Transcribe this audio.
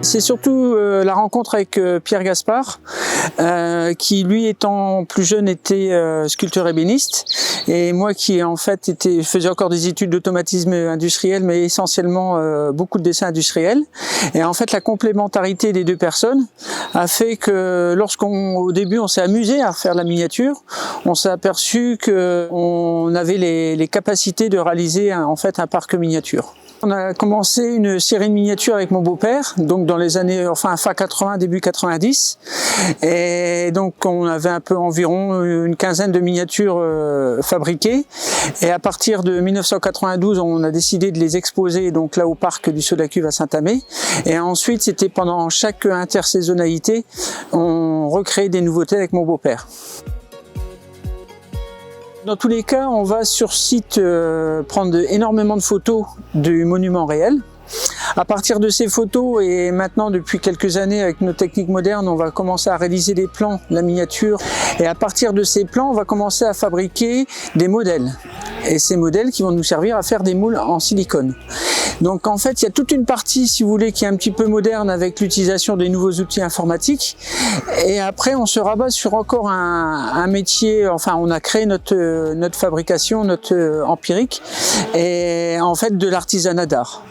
C'est surtout la rencontre avec Pierre Gaspard, qui lui étant plus jeune était sculpteur ébéniste, et moi qui en fait faisais encore des études d'automatisme industriel, mais essentiellement beaucoup de dessins industriels. Et en fait la complémentarité des deux personnes a fait que au début on s'est amusé à faire la miniature, on s'est aperçu qu'on avait les capacités de réaliser en fait un parc miniature. On a commencé une série de miniatures avec mon beau-père, donc dans les années, fin 80, début 90. Et donc on avait environ une quinzaine de miniatures fabriquées. Et à partir de 1992, on a décidé de les exposer donc là au parc du Saut de la Cuve à Saint-Amé. Et ensuite, c'était pendant chaque intersaisonnalité, on recréait des nouveautés avec mon beau-père. Dans tous les cas, on va sur site prendre énormément de photos du monument réel. À partir de ces photos, et maintenant depuis quelques années avec nos techniques modernes, on va commencer à réaliser des plans, la miniature. Et à partir de ces plans, on va commencer à fabriquer des modèles. Et ces modèles qui vont nous servir à faire des moules en silicone. Donc en fait, il y a toute une partie, si vous voulez, qui est un petit peu moderne avec l'utilisation des nouveaux outils informatiques. Et après, on se rabat sur encore un métier, enfin on a créé notre fabrication, notre empirique, et en fait de l'artisanat d'art.